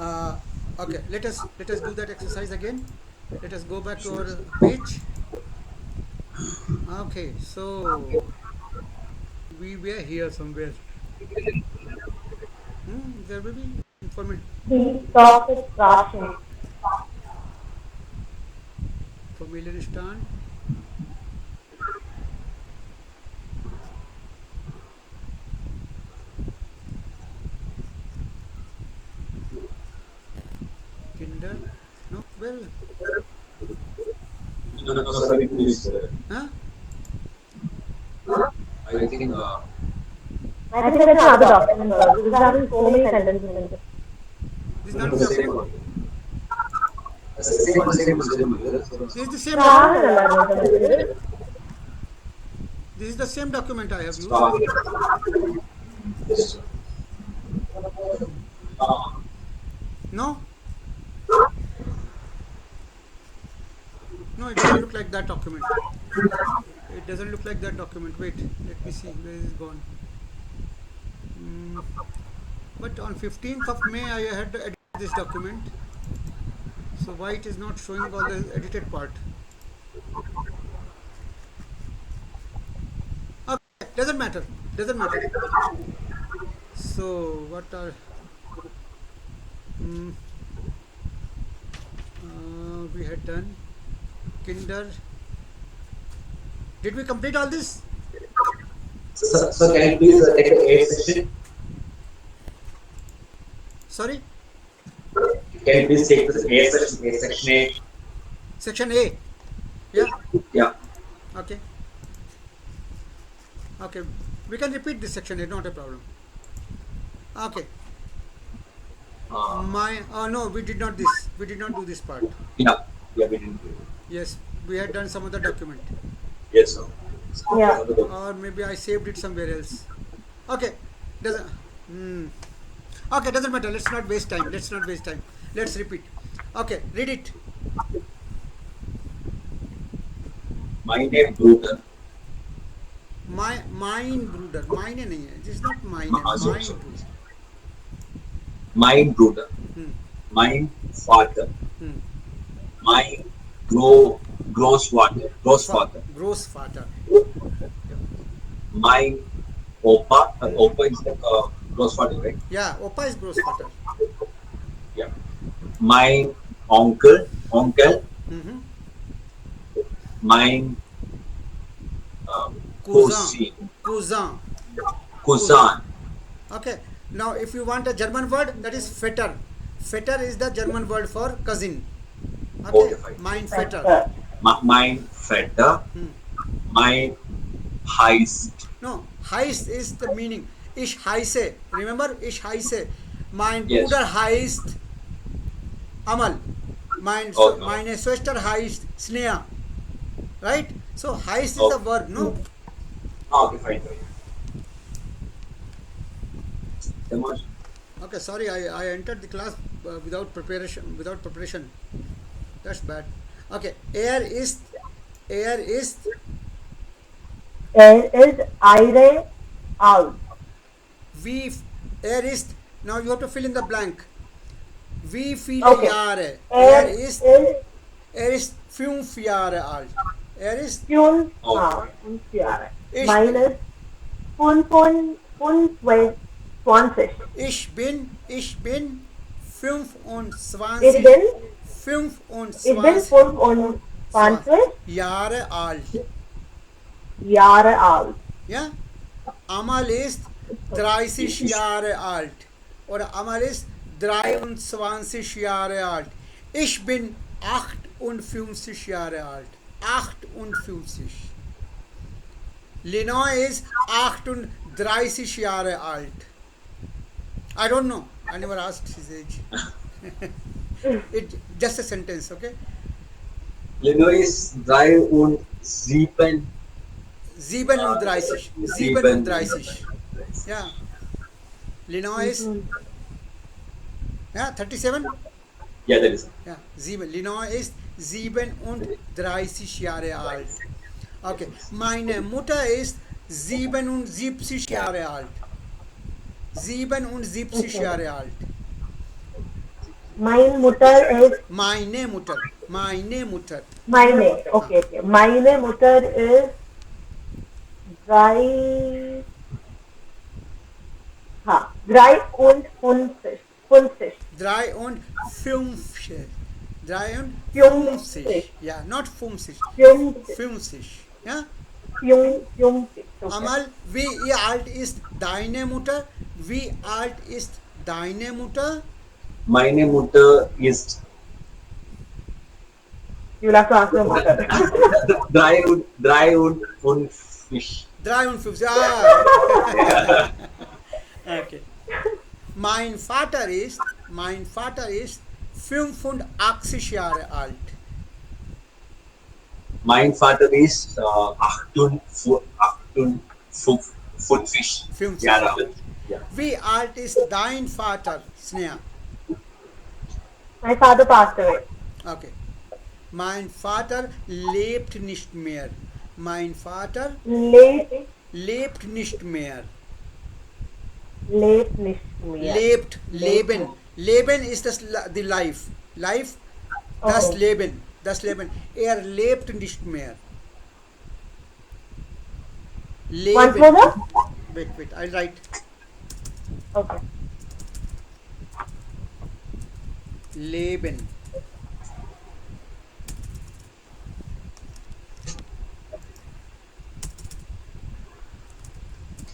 Uh, okay, let us do that exercise again. Let us go back to our page. Okay, so we were here somewhere. There will be information. The profit Russian. Familiar stand. Kinder. No, well, No, no, sorry, please. huh? I think I think that's another document. This is having so many sentences in it. This is no, not the the same document. one. Same. This is the same Prahan document. alarm is This is the same document I have used. Start. Yes. No, no, it doesn't look like that document. It doesn't look like that document. Wait, let me see where is it gone. Mm, but on 15th of May I had to edit this document. So why it is not showing all the edited part? Okay, doesn't matter. Doesn't matter. So what are mm, we had done? Kinder. Did we complete all this? So can you please take the A section? Sorry, Can you please take this A section A? section A. Yeah. Yeah. Okay. Okay. We can repeat this section A. Not a problem. Okay. My no, we did not this. We did not do this part. Yeah. Yeah, we didn't do it. Yes, we had done some other document, Yes, sir. Yeah. or maybe I saved it somewhere else. Okay, doesn't. Hmm. Okay, doesn't matter. Let's not waste time. Let's not waste time. Let's repeat. Okay, read it. My name Bruder. Mine brooder. Mine नहीं है. This is not mine. Sorry, Mine sorry. brooder. Mein Bruder. Hmm. Mein Vater. Hmm. Mein Großvater. Großvater. Großvater. Mein Opa. Opa is the Großvater, right? Yeah, Opa is Großvater. Yeah. Mein Onkel. Mm-hmm. Mein Cousin. cousin. Cousin. Cousin. Okay. Now, if you want a German word, that is Vetter. Vetter is the German word for cousin. Okay. Okay, fine. Mein Vetter. Mein Vetter. Hmm. Mein Heist. No, heißt is the meaning. Ich heiße. Remember, ich heiße. Mein Yes. Bruder heißt Amal. Oh, no. Meine Schwester heißt Snea. Right? So, heißt is Oh. the verb, no? Okay, fine. Demosh. Okay, sorry, I entered the class without preparation. That's bad. Okay, er ist Er ist Eire out. wie er ist. Now you have to fill in the blank. Wie viele Okay. Jahre? Er ist 5 Jahre alt. Er ist 5 Jahre. Ich- Minus 25. ich bin Ich 25 bin 25 25 Jahre alt. Jahre alt. Ja? Amal ist 30 Jahre alt. Oder Amal ist 23 Jahre alt. Ich bin 58 Jahre alt. 58. Lenoy ist 38 Jahre alt. I don't know. I never asked his age. It just a sentence, okay? Lenois 3 und 7. 37. 37. Yeah. Lenoy ist, yeah, 37? Yeah, that is. Ja, 7. Lenoy ist 37 Jahre alt. Okay. Meine Mutter ist 77 Jahre alt. 77 Jahre alt. Mein Mutter is Meine Mutter. Meine Mutter. meine. हाँ. Okay, okay. Meine Mutter is drei. Ha. Drei und Funfisch. Funfisch. Drei und Filmfisch. Drei und Filmfisch. Filmfisch. Ja, not Filmfisch. Filmfisch. Filmfisch. Ja? Filmfisch. Okay. Amal, wie alt ist deine Mutter? Wie alt ist deine Mutter? Meine Mutter ist You will have to ask your mother. 53. 53. Ah. Okay. Mein Vater ist 85 Jahre alt. Mein Vater ist 58 50. Jahre alt. Ja. Wie alt ist dein Vater, Sneha? My father passed away. Okay. Mein Vater lebt nicht mehr. Mein Vater Lebt lebt nicht mehr. nicht mehr. Lebt, leben. Leben ist das die Life. Life, das Oh. Leben. Das Leben. Er lebt nicht mehr. Once Leben. more? Wait, I'll write. Okay. Leben.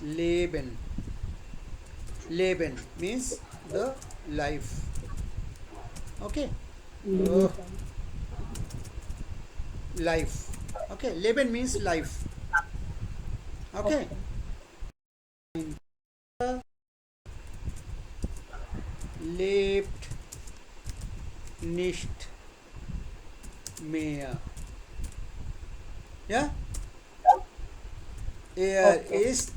Leben. Leben means the life. Okay. Oh. Life. Okay. Leben means life. Okay. Lebt nicht mehr. Ja? Er ist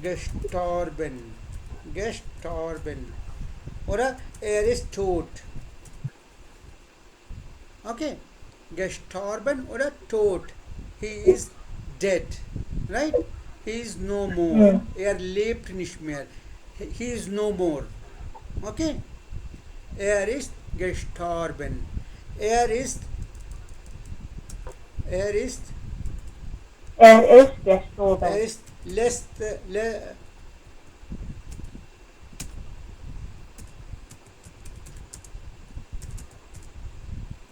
gestorben. Gestorben. Oder er ist tot. Okay. Gestorben oder tot. He is dead. Right? He is no more. Er lebt nicht mehr. He is no more. Okay? Er ist gestorben. Er ist gestorben.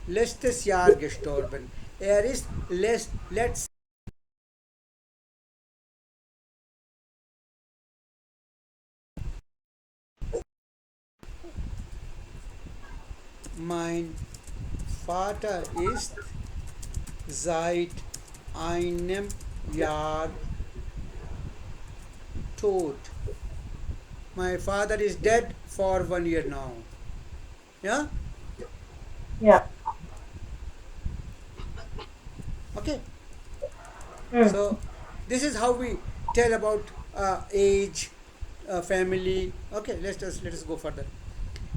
Letztes Jahr gestorben. Er ist letztes Mein Vater ist seit einem Jahr tot. My father is dead for 1 year now. Yeah? Yeah. Okay. Mm. So this is how we tell about age, family. Okay, let us go further.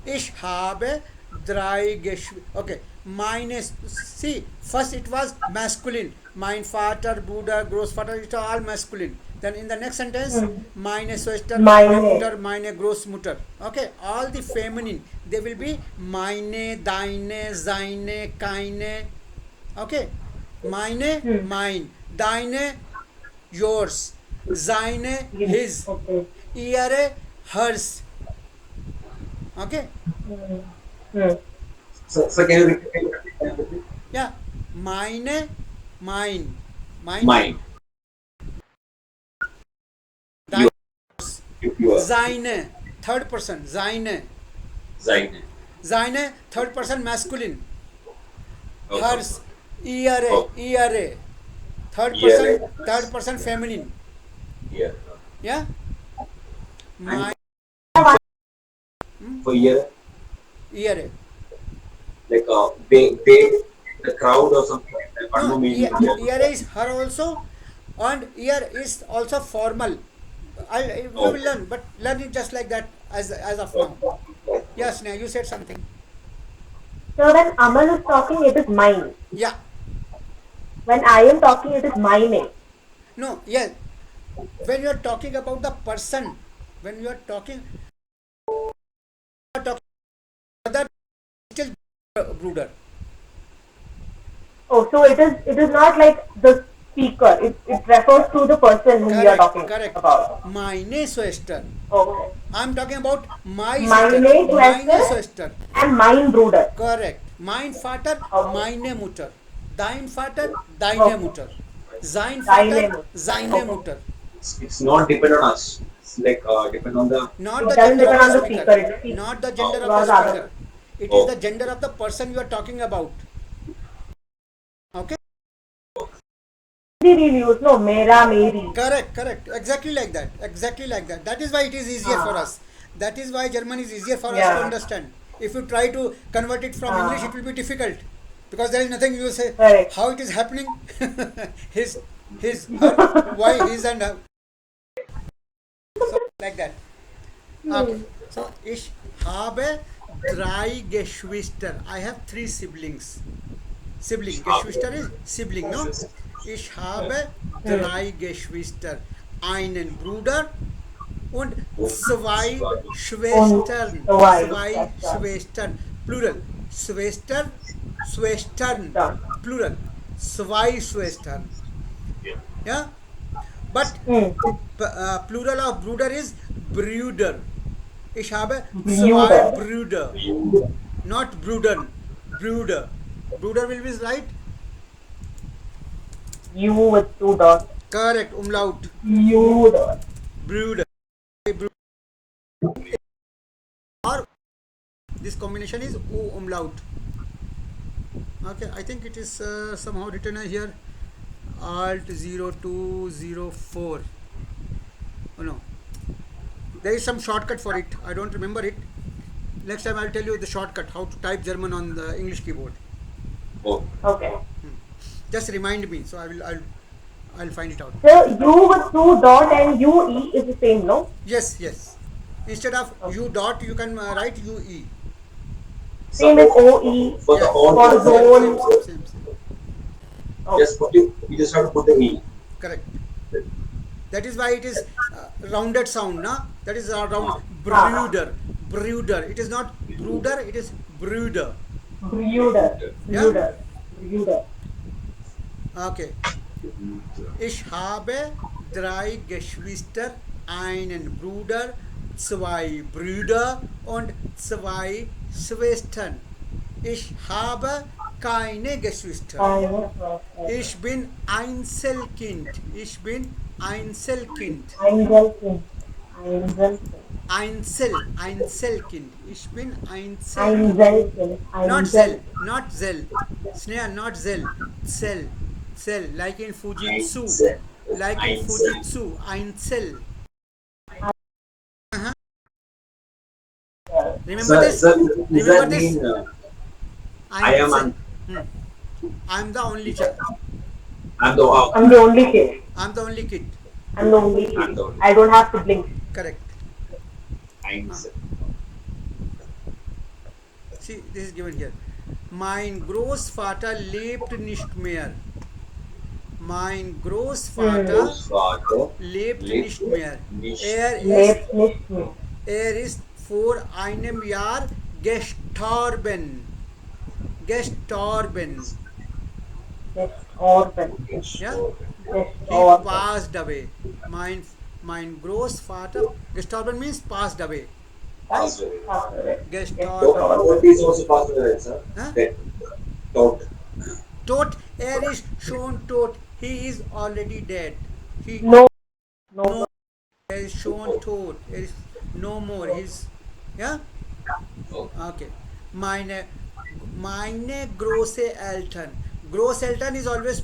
Ich habe drei Okay, minus. See, first it was masculine. Mein Vater, Bruder, Großvater, it's all masculine. Then in the next sentence, meine Schwester, meine Mutter, meine Großmutter. Okay, all the feminine. They will be meine, deine, seine, keine. Okay, meine, mine. Deine, yours. Seine, his. Okay. Ihre, hers. Okay. Mm. So can you repeat? Yeah. Meine, mine. Mine. Deine, You are. seine. Third person. Seine. Seine. Seine. Third person masculine. Okay. Hers. Ihre. Oh. Ihre. Third Ihre. person feminine. Yeah. Yeah. My. For year, Ihre. like they, the crowd or something like that. I don't know No, meaning. ear is her also, and ear is also formal. We will learn, but learn it just like that as of now. Yes, Neha, you said something. So when Amal is talking, it is mine. Yeah. When I am talking, it is my name. No, yes. When you are talking about the person, when you are talking Brother still brooder. Oh, so it is not like the speaker. It refers to the person whom we are Correct, talking correct. about. Meine Schwester. Okay. I'm talking about my sister. Meine Meine Schwester Schwester. and mein Bruder. Correct. Mein Vater, Okay. meine Mutter. Dein Vater, deine Okay. Mutter. Sein Deine Vater, Mutter. seine Okay. Mutter. It's not depend on us. It's like depend on the. Not It the doesn't gender of depend on the the speaker. speaker. It speaks Not the gender of about the others. speaker. It is Oh. the gender of the person you are talking about. Okay? Hindi we use no mera, meri. Correct, correct. Exactly like that. Exactly like that. That is why it is easier for us. That is why German is easier for us to Yeah. understand. If you try to convert it from English, it will be difficult because there is nothing you say. Correct. How it is happening? his, her, why, his, and her. So like that. Okay. So ich habe drei Geschwister. I have three siblings. Sibling. Geschwister is sibling, no? Ich habe drei Geschwister. Einen Bruder und zwei Schwestern. zwei Zwei Schwestern. Schwestern. Plural. Schwester, Schwestern. Ja. Plural. Zwei Schwestern. Yeah? But Hmm. plural of Bruder is Brüder. Ich habe Brüder. zwei Brüder. Not Brüder. Brüder. Brüder will be right? U with two dots. Correct. Umlaut. U dot. Brüder. Or this combination is U umlaut. Okay, I think it is somehow written here. Alt 0204. Oh no. There is some shortcut for it. I don't remember it. Next time I'll tell you the shortcut, how to type German on the English keyboard. Oh. Okay. Just remind me, so I'll find it out. So U with two dot and UE is the same, no? Yes, yes. Instead of U dot, you can write UE. Same as OE. For the Yeah. on For the zone. Same, same. Oh. just put you just have to put the E. Correct. That is why it is rounded sound, na? That is round. Brüder. Brüder. It is not Bruder, it is Brüder. Brüder. Brüder. Brüder. Okay. Ich habe drei Geschwister, einen Bruder, zwei Brüder und zwei Schwestern. Ich habe keine Geschwister. Ich bin Einzelkind. Ich bin Einzelkind. Einzelkind. Einzelkind. Einzelkind. Ich bin Einzelkind. Einzelkind. Not Zell, not Zell. Sneha, not Zell. Zell. Zell, like in Fujitsu. Einzel. Like in Einzel. Fujitsu. Einzel. Remember Sir, this? sir, does Remember that this? mean I am Einzel. an, I'm the only child. I'm the I'm the only kid. I'm the only kid. I'm the only I'm kid. the only- I don't have siblings. Correct. Einzel. See, this is given here. Mein Großvater lebt nicht mehr. Mein Großvater Großvater lebt lebt nicht mehr. nicht Lebt nicht mehr. Er ist vor einem Jahr gestorben. Gestorben. Gestorben. Ja? He Gestorben. passed away. Mein Großvater, gestorben means passed away. passed away. Gestorben. What is also passed away, sir? Huh? Dead. Tot. Tot, er ist schon tot. He is already dead. He No. No. er is schon tot. Er is no more. He's, yeah? Oh. Okay. Meine große Eltern. Großeltern is always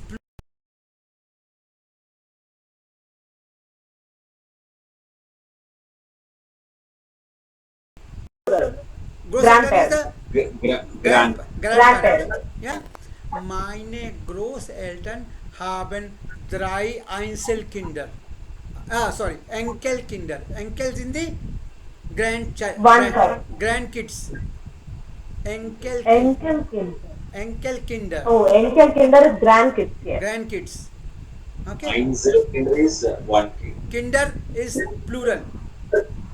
Großeltern is the Grandparents. Grandparents. Ja? Meine Großeltern haben drei Einzelkinder. Sorry, Enkelkinder. Enkels in the One child. grandkids. Enkelkind. Enkelkinder. Oh, Enkelkinder is grandkids. Yes. Grandkids. Okay? Einzelkinder is one kid. Kinder is plural.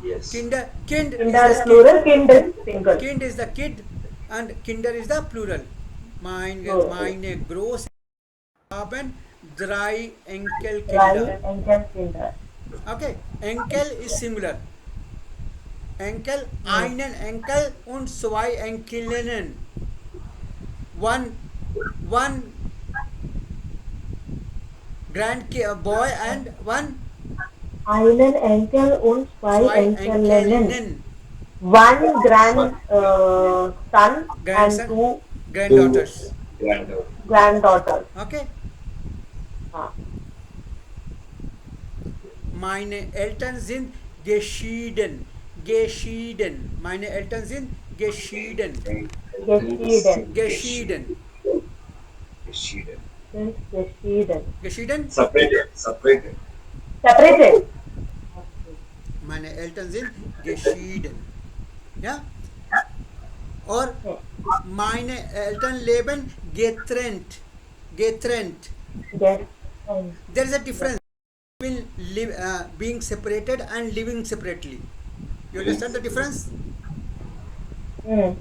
Yes. Kinder, kind is Kinder is the plural, kind is single. kind is the kid, and kinder is the plural. Okay. Meine große haben drei Drei Enkelkinder. Enkelkinder. Okay, Enkel is singular. Enkel, einen Enkel und zwei Enkelinnen. One, one boy and one Einen Enkel und zwei Enkelinnen. Enkelinnen. One son and Grandson, two granddaughters. Granddaughter. granddaughters. Okay. Ah. Meine Eltern sind geschieden. Geschieden. Meine Eltern sind geschieden. Geschieden. Geschieden. Geschieden. Sind geschieden. Geschieden? Separated. Separated. Separated. Meine Eltern sind geschieden. Ja? Or meine Eltern leben getrennt. Getrennt. Yes. There is a difference between being separated and living separately. You understand the difference? Mm.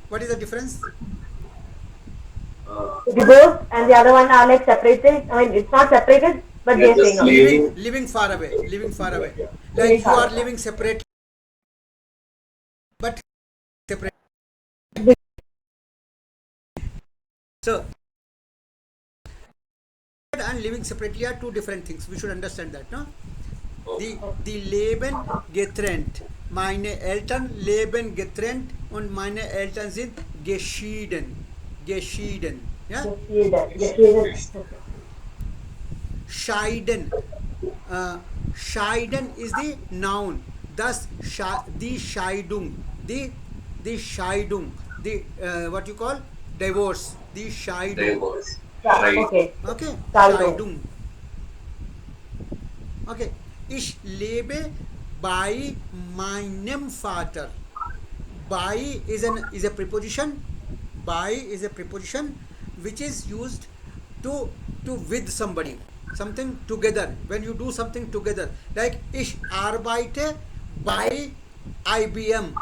What is the difference? Divorced and the other one are like separated. I mean, it's not separated, but They're they're just staying living. away. Living far away. Living far away. Yeah. Like Living you far are away. living separately, but separate. So, and living separately are two different things. We should understand that, no? Die Leben getrennt. Meine Eltern leben getrennt und meine Eltern sind geschieden. Geschieden. Ja? Geschieden. Geschieden. Scheiden. Scheiden is the noun. Thus, die Scheidung. Die Scheidung. The what you call divorce. Die Scheidung. Divorce. Yeah, Right. okay. Okay. Scheidung. Scheidung. Okay. Ich lebe bei meinem Vater. Bei is a preposition. Bei is a preposition which is used to with somebody, something together. When you do something together, like ich arbeite bei IBM.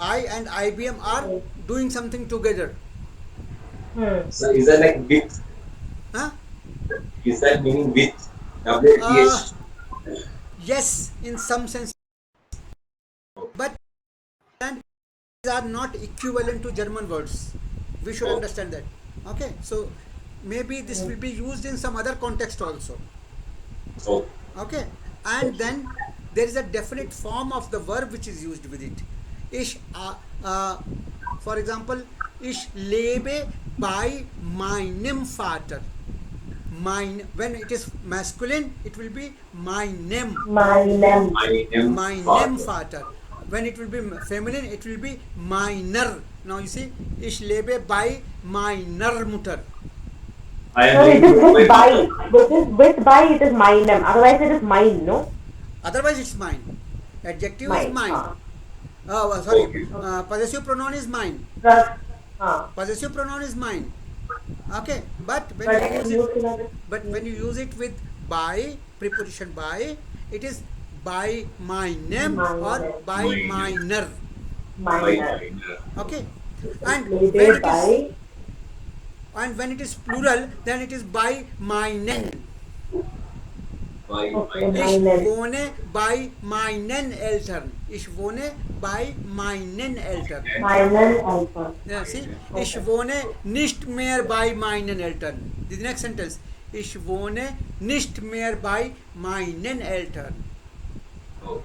I and IBM are doing something together. So is that like with? Huh? Is that meaning with? W-H. Yes, in some sense, but these are not equivalent to German words. We should understand that. Okay, so maybe this will be used in some other context also. Oh. Okay, and then there is a definite form of the verb which is used with it. Ich, for example, ich lebe bei meinem Vater. Mine, when it is masculine, it will be meinem. Meinem. Meinem Vater. When it will be feminine, it will be meiner. Now you see, ich lebe bei meiner Mutter. I So am it is living with by. With by it is meinem. Otherwise it is mine, no? Otherwise, it's mine. Adjective is Mine. mine. Sorry, Okay. possessive pronoun is mine. Plus, Possessive pronoun is mine. Okay, but when but you it is use it, used in other. but when you use it with by, preposition by, it is by meinem or by meiner. Minor. Okay, and Lebe when it is by. and when it is plural, then it is by meinen. By Okay, my Ich meinen. wohne bei meinen Eltern. Ich wohne bei meinen Eltern. Meinen also. Yeah, see, ich wohne nicht mehr bei meinen Eltern. The next sentence. Ich wohne nicht mehr bei meinen Eltern. Oh.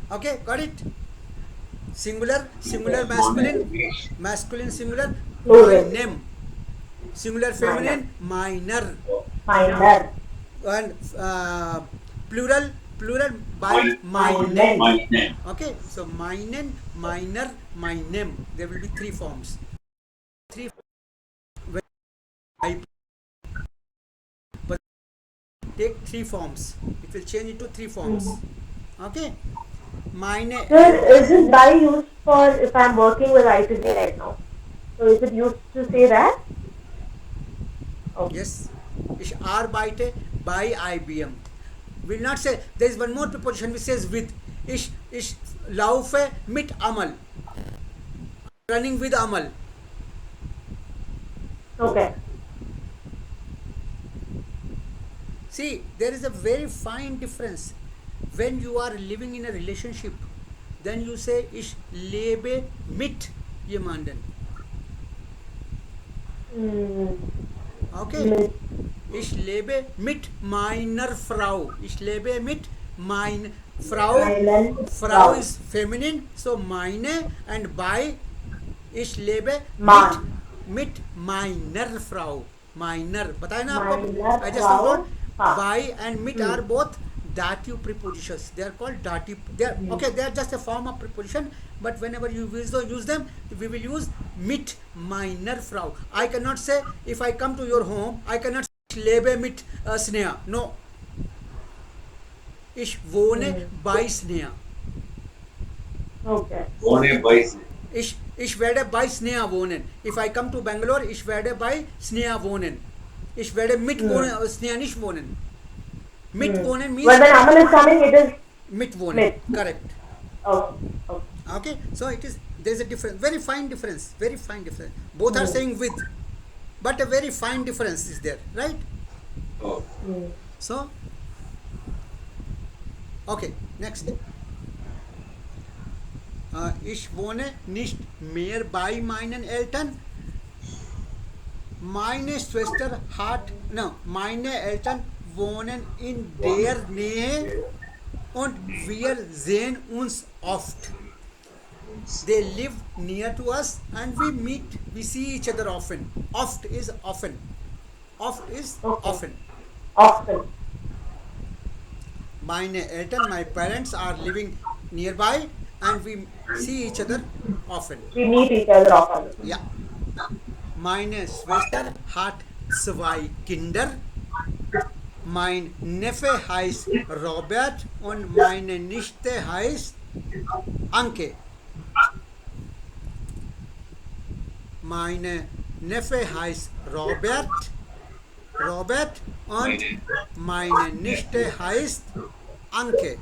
Okay, got it? Singular, masculine, masculine singular, Plural. meinem. Singular feminine, meiner. Minor. And plural by meinen. Meinen. Okay, so meinen, meiner, meinem. There will be three forms. Three. When I but take three forms. It will change into three forms. Okay. Meine. So is this by used for if I'm working with ICT right now? So is it used to say that? Okay. Yes. Ich arbeite bei IBM. Will not say. There is one more preposition which says with. Ich laufe mit Amal. Running with Amal. Okay. See, there is a very fine difference. When you are living in a relationship, then you say ich lebe mit jemanden. Okay? Mit. Ich lebe mit meiner Frau. Ich lebe mit mein Frau. Meinen Frau Frau. is feminine, so meine and by ich lebe Man. mit meiner Frau. Meiner. बताया ना आपको? Meiner I just Frau. told हाँ. by and mit are both dative prepositions. They are called dative. They are okay. They are just a form of preposition. But whenever you use them, we will use mit meiner Frau. I cannot say if I come to your home, I cannot say ich lebe mit Sneha. No. Ich wohne bei Sneha. Okay. Ohne Weiß. Ich werde bei Sneha wohnen. If I come to Bangalore, ich werde bei Sneha wohnen. Ich werde mit Sneha nicht wohnen. Mit wohnen means But when Amal is coming, it is mit wohnen. mit. Correct. okay. Okay. Okay. So it is. There is a difference. Very fine difference. Very fine difference. Both are saying with, but a very fine difference is there, right? Oh. So. Okay. Next. Ich wohne nicht mehr bei meinen Eltern. Meine Schwester hat, no, meine Eltern wohnen in der Nähe und wir sehen uns oft. They live near to us and we see each other often. Oft is often. Oft is Okay. often. Often. Meine Eltern, my parents are living nearby and we see each other often. We meet each other often. Ja. Meine Schwester hat 2 Kinder. Mein Neffe heißt Robert und meine Nichte heißt Anke. Meine Neffe heißt Robert und meine Nichte heißt Anke.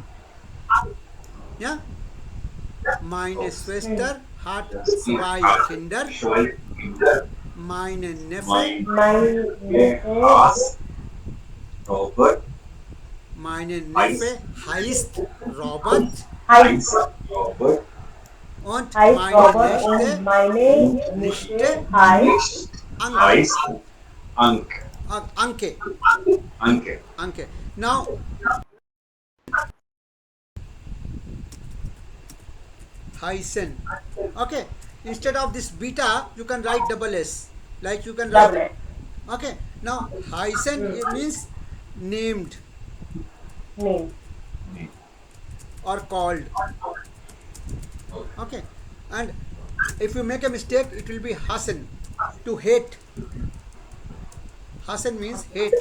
Ja? Meine Schwester hat 2 Kinder. Meine Neffe, My name Haas. Robert. meine Neffe heißt Robert Heinz. Robert. und heißt meine Robert und Nichte meine Nichte heißt Anke. Heinz. Anke. Anke. Anke. Anke. Now, Heisen. Okay. Instead of this beta, you can write double S. Like you can double. write. Okay. Now, Heisen it means named Name. or called. Okay. And if you make a mistake, it will be Hasan. To hate. Hasan means hate.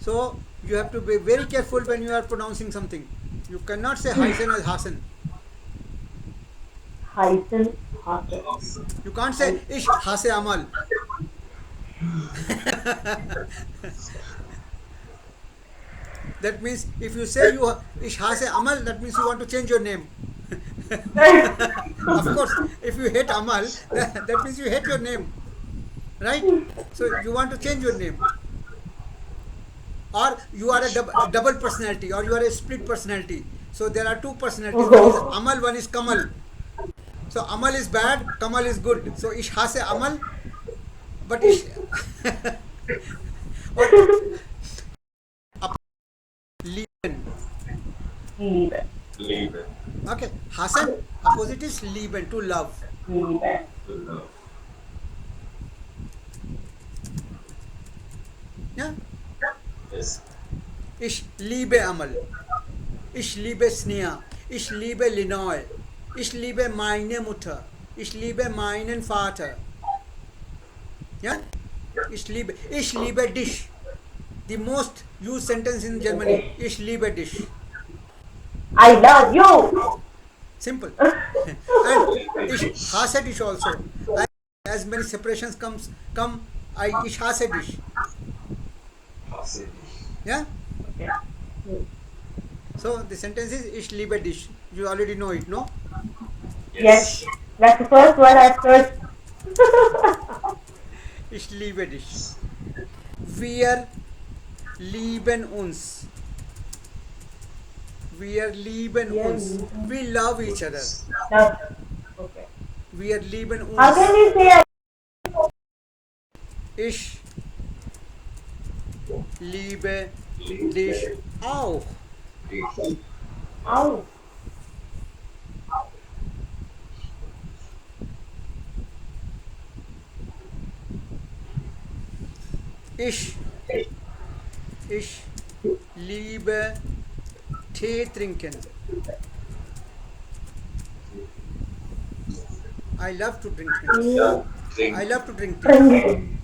So you have to be very careful when you are pronouncing something. You cannot say Hasan as Hasan. Hyson. Hasan. You can't say Ish Hase Amal. That means if you say you Ish Hase Amal, that means you want to change your name. Of course, if you hate Amal, that means you hate your name. Right? So you want to change your name. Or you are a double personality, or you are a split personality. So there are 2 personalities. One is Amal, one is Kamal. So Amal is bad, Kamal is good. So Ish Hase Amal, but Ish or Lieben. Liebe. Liebe. Okay, Hasan opposite is Lieben, to love. Liebe. Love. Yeah. Yes. Ich liebe Amal. Ich liebe Sneha. Ich liebe Linoy. Ich liebe meine Mutter. Ich liebe meinen Vater. Ja? Ich liebe dich. The most used sentence in Germany. Ich liebe dich. I love you. Simple. And ich hasse dich also. As many separations come, ich hasse dich. Hasse dich. Yeah. Okay. Hmm. So the sentence is ich liebe dich. You already know it, no? Yes, Yes. that's the first word I've searched. Ich liebe dich. Wir lieben uns. Wir lieben Yeah. uns. We love each other. Love. Okay. Wir lieben How uns. can we say Ich liebe dich auch. ow? Ich, ich liebe Tee trinken. I love to drink things. Yeah. Drink. I love to drink tea. Drink.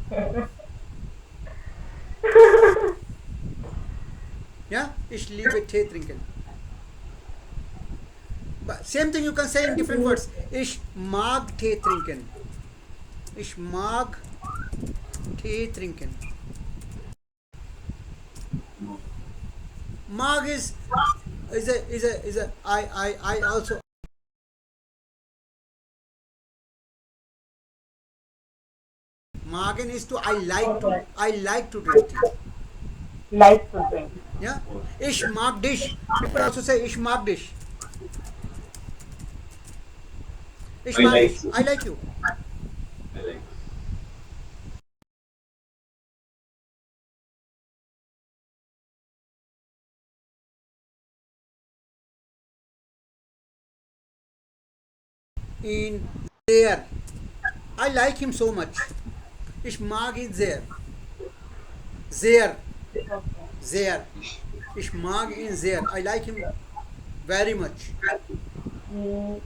Yeah, ich liebe Tee trinken. But same thing you can say in different words. Ich mag Tee trinken. Ich mag Tee trinken. Mag is a I also magen is to I like to drink tea. Like to drink. Yeah, ich mag dich. People also say ich mag dich. Ich I mag like dich. you. I like you. I like. In there, I like him so much. Ich mag ihn sehr. Sehr, Okay. sehr. Ich mag ihn sehr. I like him very much. Mm,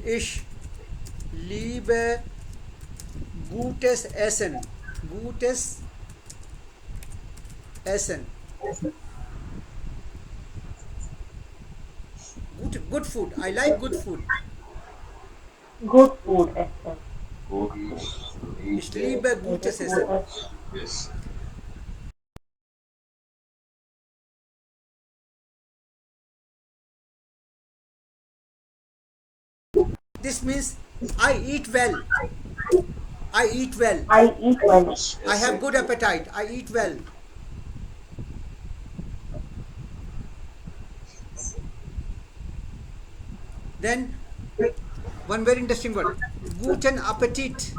Ich liebe gutes Essen. Gutes Essen. Good food. I like good food. good food, Esther. Ich liebe gutes Essen. Yes. This means I eat well. I eat well. I eat well. I have good appetite. I eat well. Then one very interesting word. Guten Appetit.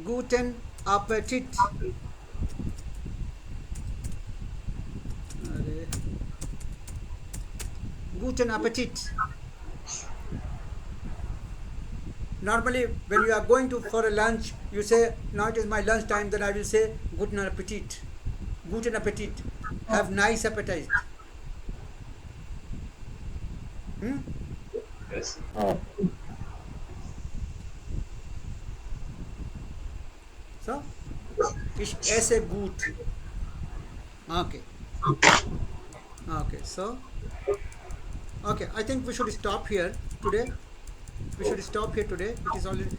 Guten Appetit. अरे, Guten Appetit. Normally, when you are going to for a lunch, you say, "Now it is my lunch time." Then I will say, "Guten Appetit." Guten Appetit. Have nice appetite. Hmm? Yes. Mm. So, ich esse gut. Okay. Okay. So, okay. I think we should stop here today. We should stop here today. It is already.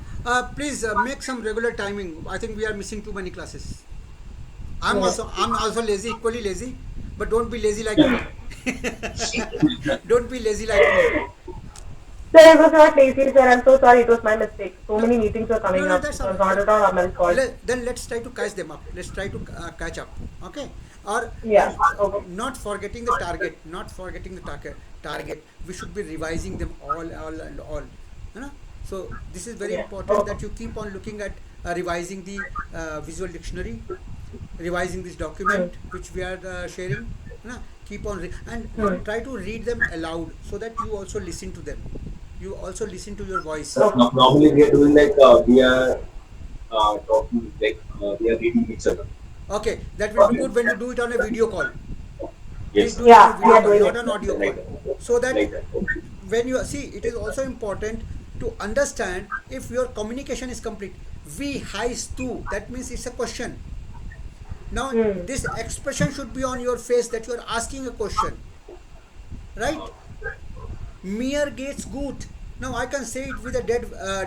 Please make some regular timing. I think we are missing too many classes. Yes. I'm also lazy, equally lazy, but don't be lazy like me. Don't be lazy like me. Sir, I was not lazy, sir. I'm so sorry. It was my mistake. So No, many meetings were coming no, up. that's It all was right. not at all my fault. Then let's try to catch them up. Let's try to catch up. Okay. Or Yeah. Okay. not forgetting the target. Not forgetting the target. We should be revising them all, and all. You know? So this is very Yeah. important Okay. that you keep on looking at revising the visual dictionary, revising this document which we are sharing. You know? Keep on and Hmm. try to read them aloud so that you also listen to them. You also listen to your voice. So normally we are doing like we are talking like we are reading each other. Okay, that will be good when you do it on a video call. Please Yes. do it on a Yeah, we video are call, doing not it. an audio call. Like that. So that Like that. Okay. when you see, it is also important to understand if your communication is complete. Wie heißt du? That means it's a question. Now, Hmm. this expression should be on your face that you are asking a question, right? Mir geht's gut. Now I can say it with a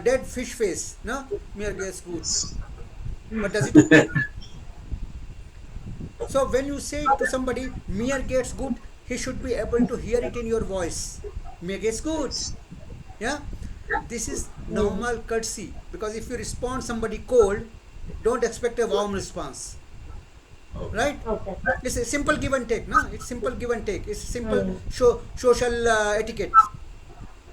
dead fish face. No, mir geht's gut. But does it okay? So when you say it to somebody, mir geht's gut, he should be able to hear it in your voice. Mir geht's gut. Yeah, this is normal courtesy, because if you respond somebody cold, don't expect a warm response, right? Okay. It's a simple give and take. No, it's simple give and take. It's simple Mm. social etiquette.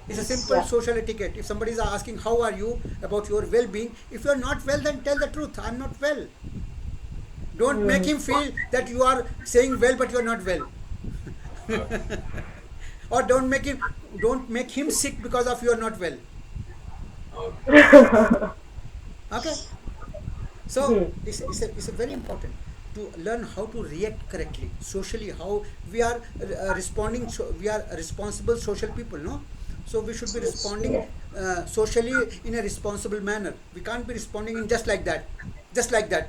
It's a simple Yeah. social etiquette. If somebody is asking how are you, about your well-being, if you are not well, then tell the truth. I'm not well. Don't make him feel that you are saying well but you are not well. Or don't make him sick because of you are not well. Okay. So Hmm. it's a very important to learn how to react correctly socially. How we are responding. We are responsible social people, no? So we should be responding Yes. socially in a responsible manner. We can't be responding in just like that.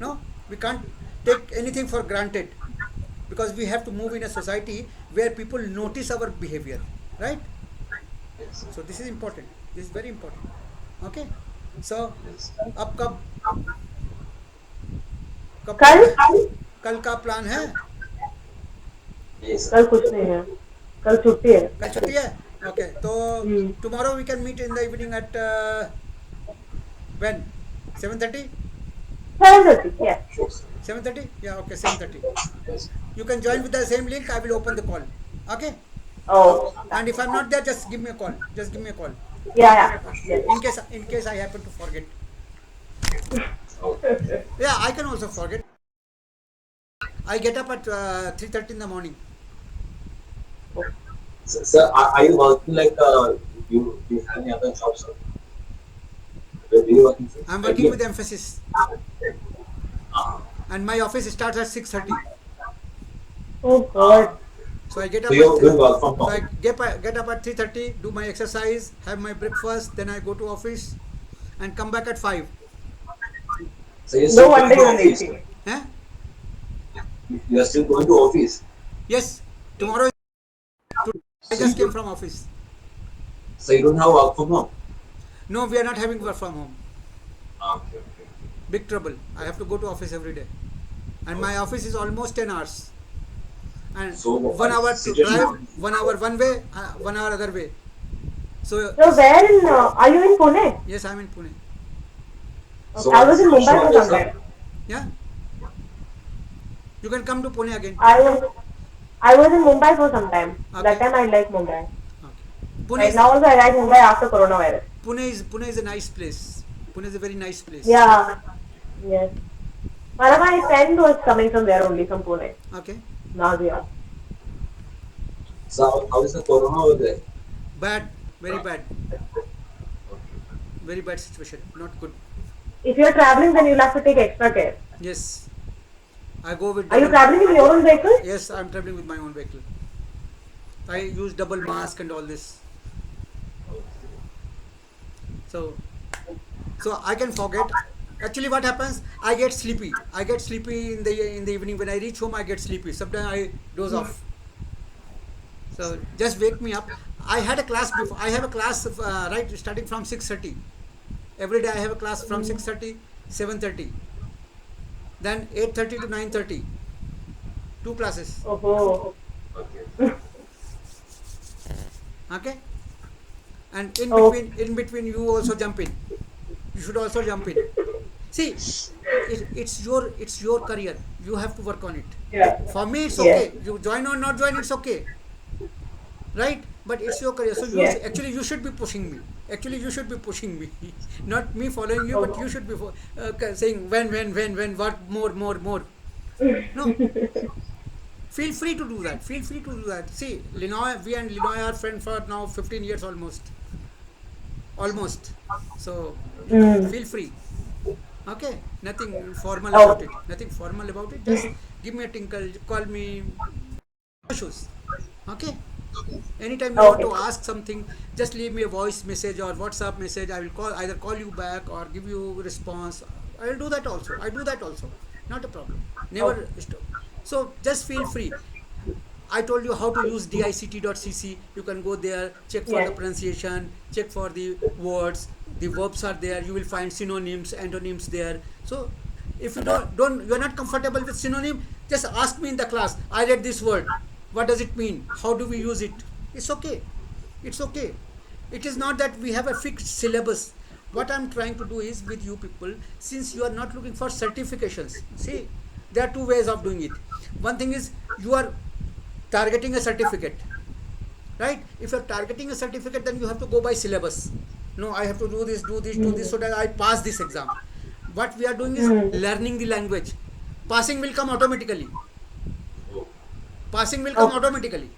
No, we can't take anything for granted, because we have to move in a society where people notice our behavior, right? So this is important. This is very important. Okay. So अब कब कब कल कल का plan है? कल कुछ नहीं है, कल छुट्टी है. कल छुट्टी है. ओके, तो Hmm. tomorrow we can meet in the evening at when 7:30. 7:30. Yeah. 7:30. Yeah, okay, 7:30. You can join with the same link. I will open the call. Okay. Oh. And if I'm not there, just give me a call. Just give me a call. Yeah. Yeah. Yes. In case I happen to forget. Yeah, I can also forget. I get up at 3:30 in the morning. Sir, are you working like do you have any other jobs? Sir? Where are you working, sir? I'm working with emphasis, Uh, and my office starts at 6:30. Oh God. So I get so up. you're doing work from So I home. get up at 3:30, do my exercise, have my breakfast, then I go to office, and come back at 5. So you're No still wonder going to you're office. lazy. Eh? You are still going to office. Yes. Tomorrow. I So just you came don't, from office. so you don't have work from home. No, we are not having work from home. Okay, okay. Big trouble. I have to go to office every day, and my office is almost 10 hours. And So 1 hour to situation- drive, 1 hour one way, 1 hour other way. So So where in? Are you in Pune? yes, I'm in Pune. So I was in what's the Mumbai for situation, some sir? time. Yeah. You can come to Pune again. I was in Mumbai for some time. Okay. That time I like Mumbai. Okay. Pune Right is, now also I like Mumbai after coronavirus. Pune is a nice place. Pune is a very nice place. Yeah. Yes. One of my friend was coming from there only, from Pune. Okay. Nadia. So how is the corona over there? Bad. Very bad. Very bad situation. Not good. If you're traveling, then you'll have to take extra care. Yes. I go with Are you double. traveling in your own vehicle? Yes, I'm traveling with my own vehicle. I use double mask and all this. So I can forget. Actually, what happens? I get sleepy. I get sleepy in the evening. When I reach home, I get sleepy. Sometimes I doze off. So just wake me up. I had a class before. I have a class right starting from 6:30. Every day I have a class from 6:30, 7:30. Then 8:30 to 9:30. 2 classes. Oh. Okay. Okay. And in Oh. between you also jump in. You should also jump in. See, it's your career. You have to work on it. Yeah. For me, it's Yes. okay. You join or not join, it's okay. Right? But it's your career. So Yes. actually you should be pushing me. Actually you should be pushing me. Not me following you, but you should be saying when, what, more. No. Feel free to do that. Feel free to do that. See, we and Linoy are friends for now 15 years almost. So Mm. feel free. Okay, nothing formal Oh. about it. Nothing formal about it. Just give me a tinkle, call me. No issues. Okay. Anytime you want to Okay. ask something, just leave me a voice message or WhatsApp message. I will either call you back or give you a response. I will do that also. I do that also. Not a problem. Never stop. So just feel free. I told you how to use dict.cc. You can go there, check for the Yes. pronunciation, check for the words. The verbs are there. You will find synonyms, antonyms there. So, if you don't you are not comfortable with synonym, just ask me in the class. I read this word. What does it mean? How do we use it? It's okay. It's okay. It is not that we have a fixed syllabus. What I'm trying to do is with you people, since you are not looking for certifications, see, there are two ways of doing it. One thing is you are targeting a certificate, right? If you're targeting a certificate, then you have to go by syllabus. No, I have to do this, do this, do this, so that I pass this exam. What we are doing is Mm. learning the language. Passing will come automatically. Passing will come Okay. automatically.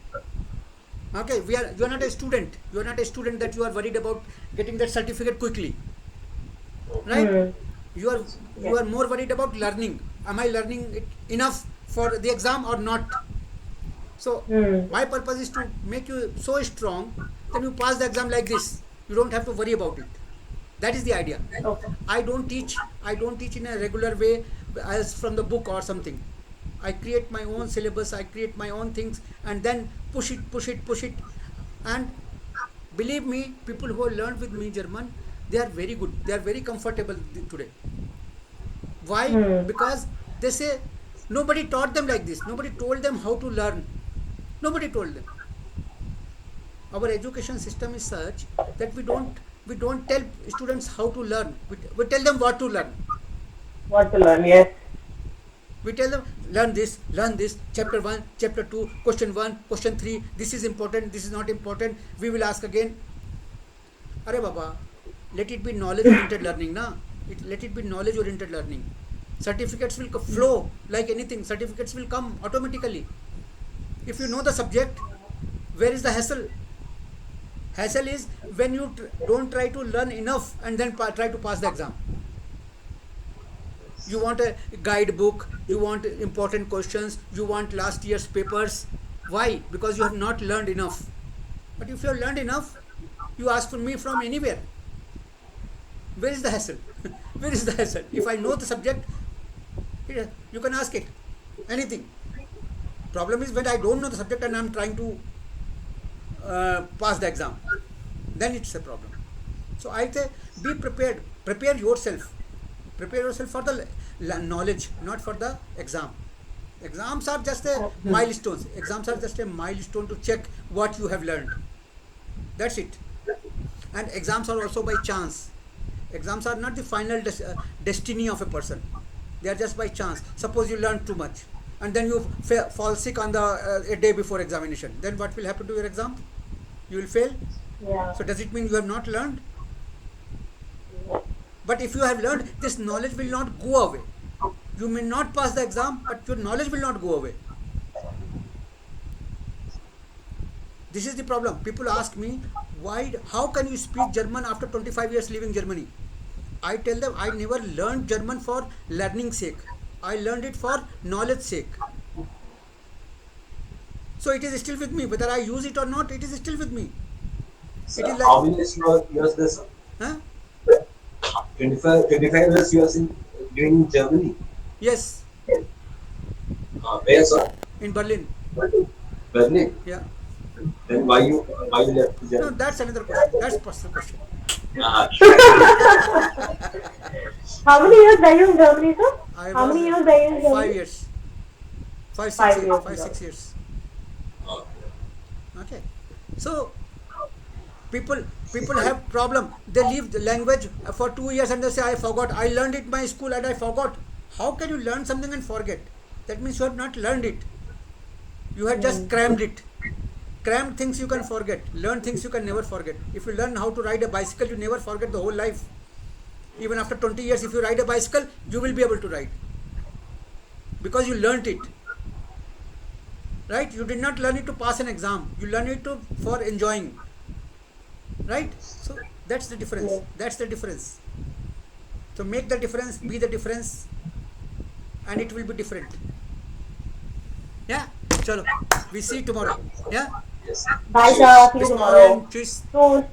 Okay, you are not a student. You are not a student that you are worried about getting that certificate quickly, right? Mm. You are you Yes. are more worried about learning. Am I learning it enough for the exam or not? So Mm. my purpose is to make you so strong that you pass the exam like this. You don't have to worry about it. That is the idea. Okay. I don't teach in a regular way as from the book or something. I create my own syllabus, I create my own things, and then push it. And believe me, people who have learned with me German, they are very good. They are very comfortable today. Why? Mm. Because they say nobody taught them like this. Nobody told them how to learn. Nobody told them. Our education system is such that we don't tell students how to learn. We tell them what to learn. What to learn? Yes. We tell them learn this, chapter 1, chapter 2, question 1, question 3, this is important, this is not important, we will ask again. Arey Baba, let it be knowledge oriented learning, na? Let it be knowledge oriented learning. Certificates will flow like anything, certificates will come automatically. If you know the subject, where is the hassle? Hassle is when you don't try to learn enough and then try to pass the exam. You want a guidebook, you want important questions, you want last year's papers. Why? Because you have not learned enough. But if you have learned enough, you ask for me from anywhere. Where is the hassle? Where is the hassle? If I know the subject, you can ask it. Anything. Problem is when I don't know the subject and I'm trying to pass the exam, then it's a problem. So I say be prepared. Prepare yourself. Prepare yourself for the knowledge, not for the exam. Exams are just a milestones. Exams are just a milestone to check what you have learned. That's it. And exams are also by chance. Exams are not the final destiny of a person. They are just by chance. Suppose you learn too much and then you fall sick on the a day before examination. Then what will happen to your exam? You will fail. Yeah. So does it mean you have not learned? But if you have learned, this knowledge will not go away. You may not pass the exam, but your knowledge will not go away. This is the problem. People ask me, how can you speak German after 25 years living Germany? I tell them I never learned German for learning sake. I learned it for knowledge sake. So it is still with me. Whether I use it or not, it is still with me. So It is how like, many years this? huh? 25 years you are in Germany. Yes, Where, sir? in Berlin. Berlin. Yeah. Then why you left No, Germany? that's another question. That's personal question. Uh, How many years were you in Germany, sir? I How many was years were you in Germany? 5 years. 5, 6 5 years. years. 5, 6 years. uh, Okay. So people have problem. They leave the language for 2 years and they say I forgot. I learned it in my school and I forgot. How can you learn something and forget? That means you have not learned it. You have just crammed it. Crammed things you can forget. Learn things you can never forget. If you learn how to ride a bicycle, you never forget the whole life. Even after 20 years, if you ride a bicycle, you will be able to ride. Because you learnt it. Right? You did not learn it to pass an exam. You learn it for enjoying. Right? So that's the difference. Yeah. That's the difference. So make the difference, be the difference, and it will be different. Yeah? Chalo. We see you tomorrow. Yeah? yes. Bye, sir. See you Bis tomorrow. morgen. Tschüss. Soon.